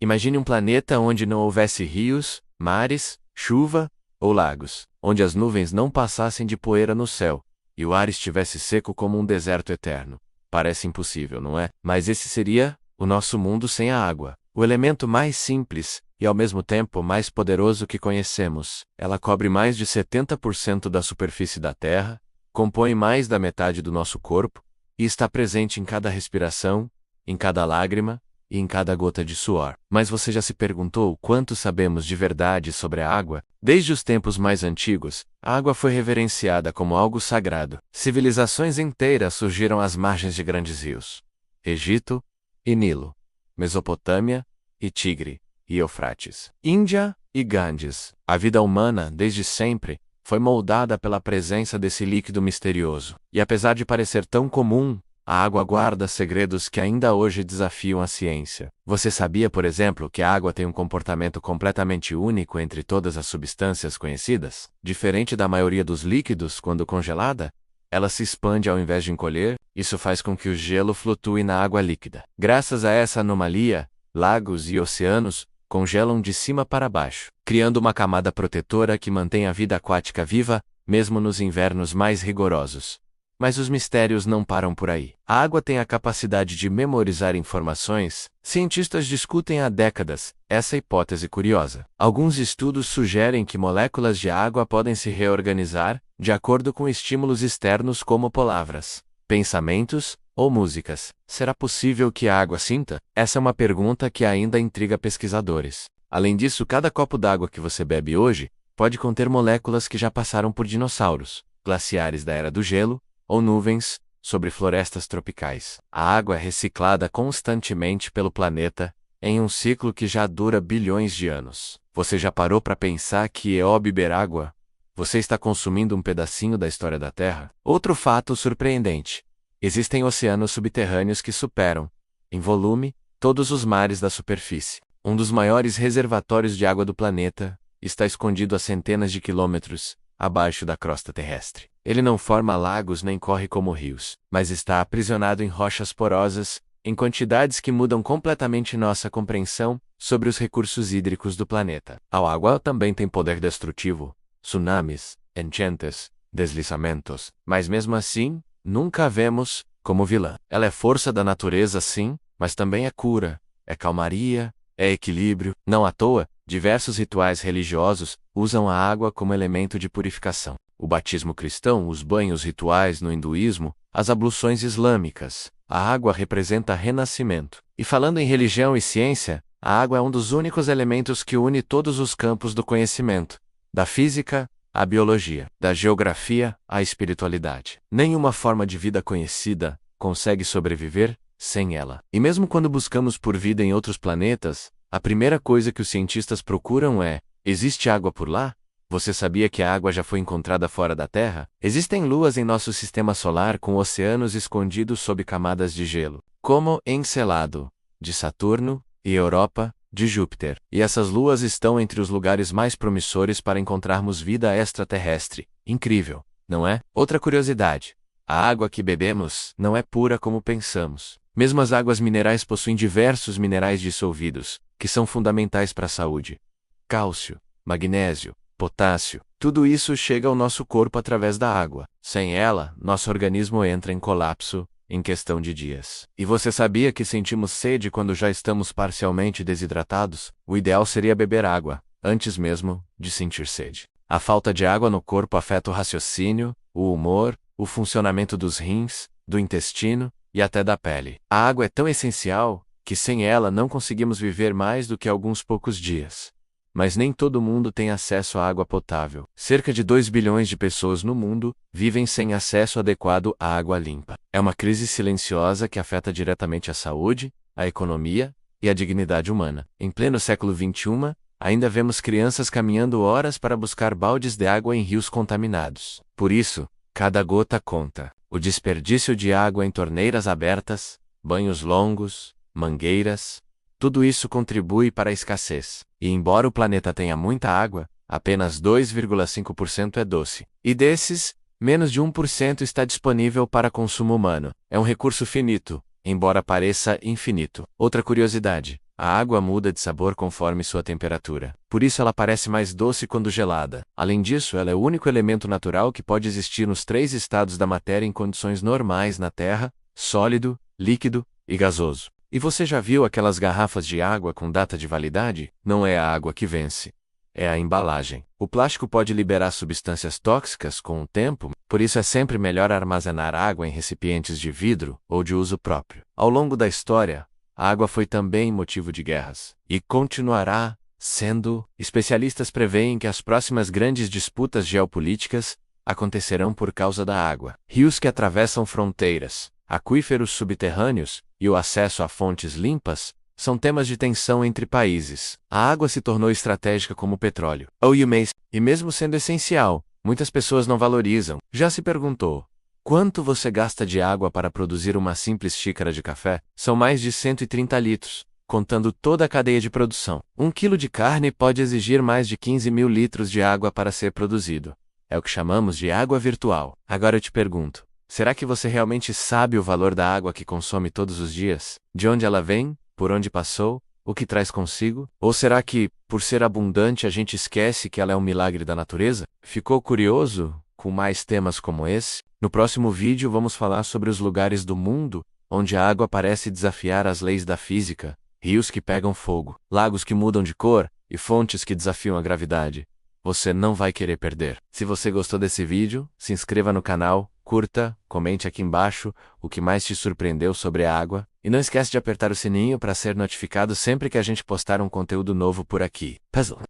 Imagine um planeta onde não houvesse rios, mares, chuva ou lagos, onde as nuvens não passassem de poeira no céu, e o ar estivesse seco como um deserto eterno. Parece impossível, não é? Mas esse seria o nosso mundo sem a água, o elemento mais simples e ao mesmo tempo mais poderoso que conhecemos. Ela cobre mais de 70% da superfície da Terra, compõe mais da metade do nosso corpo e está presente em cada respiração, em cada lágrima e em cada gota de suor. Mas você já se perguntou quanto sabemos de verdade sobre a água? Desde os tempos mais antigos, a água foi reverenciada como algo sagrado. Civilizações inteiras surgiram às margens de grandes rios: Egito e Nilo, Mesopotâmia e Tigre e Eufrates, Índia e Ganges. A vida humana, desde sempre, foi moldada pela presença desse líquido misterioso. E apesar de parecer tão comum, a água guarda segredos que ainda hoje desafiam a ciência. Você sabia, por exemplo, que a água tem um comportamento completamente único entre todas as substâncias conhecidas? Diferente da maioria dos líquidos, quando congelada, ela se expande ao invés de encolher. Isso faz com que o gelo flutue na água líquida. Graças a essa anomalia, lagos e oceanos congelam de cima para baixo, criando uma camada protetora que mantém a vida aquática viva, mesmo nos invernos mais rigorosos. Mas os mistérios não param por aí. A água tem a capacidade de memorizar informações. Cientistas discutem há décadas essa hipótese curiosa. Alguns estudos sugerem que moléculas de água podem se reorganizar de acordo com estímulos externos como palavras, pensamentos ou músicas. Será possível que a água sinta? Essa é uma pergunta que ainda intriga pesquisadores. Além disso, cada copo d'água que você bebe hoje pode conter moléculas que já passaram por dinossauros, glaciares da Era do Gelo, ou nuvens sobre florestas tropicais. A água é reciclada constantemente pelo planeta, em um ciclo que já dura bilhões de anos. Você já parou para pensar que, ao beber água, você está consumindo um pedacinho da história da Terra? Outro fato surpreendente: existem oceanos subterrâneos que superam, em volume, todos os mares da superfície. Um dos maiores reservatórios de água do planeta está escondido a centenas de quilômetros abaixo da crosta terrestre. Ele não forma lagos nem corre como rios, mas está aprisionado em rochas porosas, em quantidades que mudam completamente nossa compreensão sobre os recursos hídricos do planeta. A água também tem poder destrutivo: tsunamis, enchentes, deslizamentos. Mas mesmo assim, nunca a vemos como vilã. Ela é força da natureza, sim, mas também é cura, é calmaria, é equilíbrio. Não à toa, diversos rituais religiosos usam a água como elemento de purificação. O batismo cristão, os banhos rituais no hinduísmo, as abluções islâmicas. A água representa renascimento. E falando em religião e ciência, a água é um dos únicos elementos que une todos os campos do conhecimento, da física à biologia, da geografia à espiritualidade. Nenhuma forma de vida conhecida consegue sobreviver sem ela. E mesmo quando buscamos por vida em outros planetas, a primeira coisa que os cientistas procuram é: existe água por lá? Você sabia que a água já foi encontrada fora da Terra? Existem luas em nosso sistema solar com oceanos escondidos sob camadas de gelo, como Encélado, de Saturno, e Europa, de Júpiter. E essas luas estão entre os lugares mais promissores para encontrarmos vida extraterrestre. Incrível, não é? Outra curiosidade: a água que bebemos não é pura como pensamos. Mesmo as águas minerais possuem diversos minerais dissolvidos, que são fundamentais para a saúde. Cálcio, magnésio, potássio, tudo isso chega ao nosso corpo através da água. Sem ela, nosso organismo entra em colapso em questão de dias. E você sabia que sentimos sede quando já estamos parcialmente desidratados? O ideal seria beber água, antes mesmo de sentir sede. A falta de água no corpo afeta o raciocínio, o humor, o funcionamento dos rins, do intestino e até da pele. A água é tão essencial que sem ela não conseguimos viver mais do que alguns poucos dias. Mas nem todo mundo tem acesso à água potável. Cerca de 2 bilhões de pessoas no mundo vivem sem acesso adequado à água limpa. É uma crise silenciosa que afeta diretamente a saúde, a economia e a dignidade humana. Em pleno século XXI, ainda vemos crianças caminhando horas para buscar baldes de água em rios contaminados. Por isso, cada gota conta. O desperdício de água em torneiras abertas, banhos longos, mangueiras, tudo isso contribui para a escassez. E embora o planeta tenha muita água, apenas 2,5% é doce. E desses, menos de 1% está disponível para consumo humano. É um recurso finito, embora pareça infinito. Outra curiosidade: A água muda de sabor conforme sua temperatura. Por isso ela parece mais doce quando gelada. Além disso, ela é o único elemento natural que pode existir nos 3 estados da matéria em condições normais na Terra: sólido, líquido e gasoso. E você já viu aquelas garrafas de água com data de validade? Não é a água que vence. É a embalagem. O plástico pode liberar substâncias tóxicas com o tempo, por isso é sempre melhor armazenar água em recipientes de vidro ou de uso próprio. Ao longo da história, a água foi também motivo de guerras. E continuará sendo. Especialistas preveem que as próximas grandes disputas geopolíticas acontecerão por causa da água. Rios que atravessam fronteiras, aquíferos subterrâneos e o acesso a fontes limpas são temas de tensão entre países. A água se tornou estratégica como o petróleo. E mesmo sendo essencial, muitas pessoas não valorizam. Já se perguntou: quanto você gasta de água para produzir uma simples xícara de café? São mais de 130 litros, contando toda a cadeia de produção. 1 quilo de carne pode exigir mais de 15.000 litros de água para ser produzido. É o que chamamos de água virtual. Agora eu te pergunto: será que você realmente sabe o valor da água que consome todos os dias? De onde ela vem? Por onde passou? O que traz consigo? Ou será que, por ser abundante, a gente esquece que ela é um milagre da natureza? Ficou curioso com mais temas como esse? No próximo vídeo vamos falar sobre os lugares do mundo onde a água parece desafiar as leis da física, rios que pegam fogo, lagos que mudam de cor e fontes que desafiam a gravidade. Você não vai querer perder. Se você gostou desse vídeo, se inscreva no canal, curta, comente aqui embaixo o que mais te surpreendeu sobre a água, e não esquece de apertar o sininho para ser notificado sempre que a gente postar um conteúdo novo por aqui.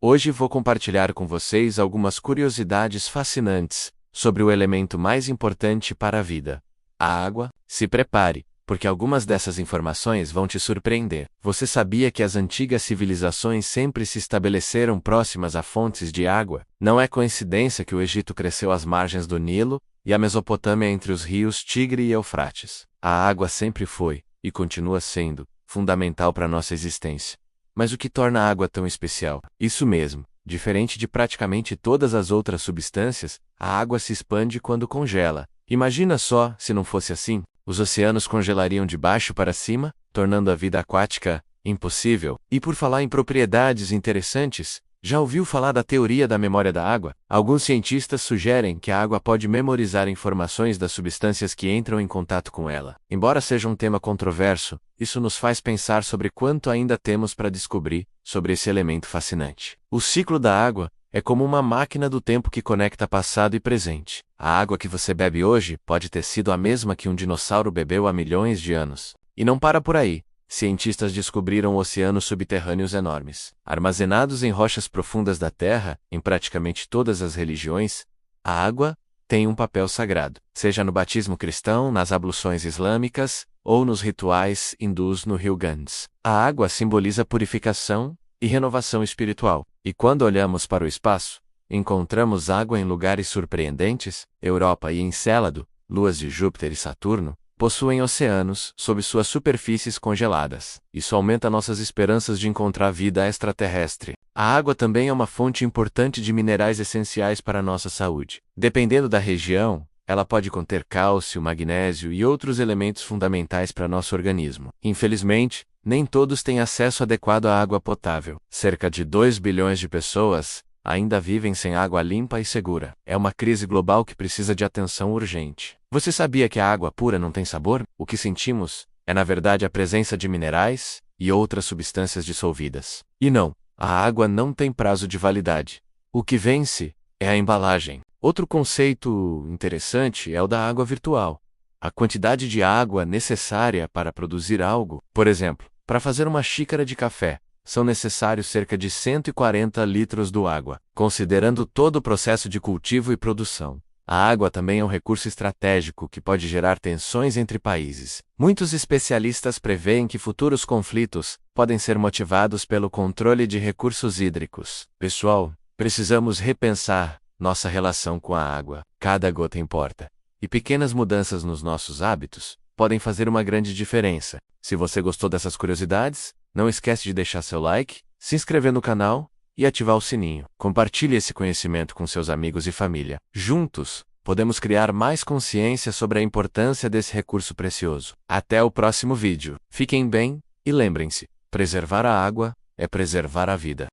Hoje vou compartilhar com vocês algumas curiosidades fascinantes sobre o elemento mais importante para a vida, a água. Se prepare, porque algumas dessas informações vão te surpreender. Você sabia que as antigas civilizações sempre se estabeleceram próximas a fontes de água? Não é coincidência que o Egito cresceu às margens do Nilo e a Mesopotâmia entre os rios Tigre e Eufrates. A água sempre foi, e continua sendo, fundamental para nossa existência. Mas o que torna a água tão especial? Isso mesmo, diferente de praticamente todas as outras substâncias, a água se expande quando congela. Imagina só, se não fosse assim, os oceanos congelariam de baixo para cima, tornando a vida aquática impossível. E por falar em propriedades interessantes, já ouviu falar da teoria da memória da água? Alguns cientistas sugerem que a água pode memorizar informações das substâncias que entram em contato com ela. Embora seja um tema controverso, isso nos faz pensar sobre quanto ainda temos para descobrir sobre esse elemento fascinante. O ciclo da água é como uma máquina do tempo que conecta passado e presente. A água que você bebe hoje pode ter sido a mesma que um dinossauro bebeu há milhões de anos. E não para por aí. Cientistas descobriram oceanos subterrâneos enormes. Armazenados em rochas profundas da Terra, em praticamente todas as religiões, a água tem um papel sagrado, seja no batismo cristão, nas abluções islâmicas, ou nos rituais hindus no rio Ganges. A água simboliza purificação e renovação espiritual. E quando olhamos para o espaço, encontramos água em lugares surpreendentes. Europa e Encélado, luas de Júpiter e Saturno, possuem oceanos sob suas superfícies congeladas. Isso aumenta nossas esperanças de encontrar vida extraterrestre. A água também é uma fonte importante de minerais essenciais para a nossa saúde. Dependendo da região, ela pode conter cálcio, magnésio e outros elementos fundamentais para nosso organismo. Infelizmente, nem todos têm acesso adequado à água potável. Cerca de 2 bilhões de pessoas ainda vivem sem água limpa e segura. É uma crise global que precisa de atenção urgente. Você sabia que a água pura não tem sabor? O que sentimos é, na verdade, a presença de minerais e outras substâncias dissolvidas. E não, a água não tem prazo de validade. O que vence é a embalagem. Outro conceito interessante é o da água virtual. A quantidade de água necessária para produzir algo, por exemplo, para fazer uma xícara de café, são necessários cerca de 140 litros de água, considerando todo o processo de cultivo e produção. A água também é um recurso estratégico que pode gerar tensões entre países. Muitos especialistas preveem que futuros conflitos podem ser motivados pelo controle de recursos hídricos. Pessoal, precisamos repensar nossa relação com a água. Cada gota importa. E pequenas mudanças nos nossos hábitos podem fazer uma grande diferença. Se você gostou dessas curiosidades, não esquece de deixar seu like, se inscrever no canal e ativar o sininho. Compartilhe esse conhecimento com seus amigos e família. Juntos, podemos criar mais consciência sobre a importância desse recurso precioso. Até o próximo vídeo. Fiquem bem e lembrem-se, Preservar a água é preservar a vida.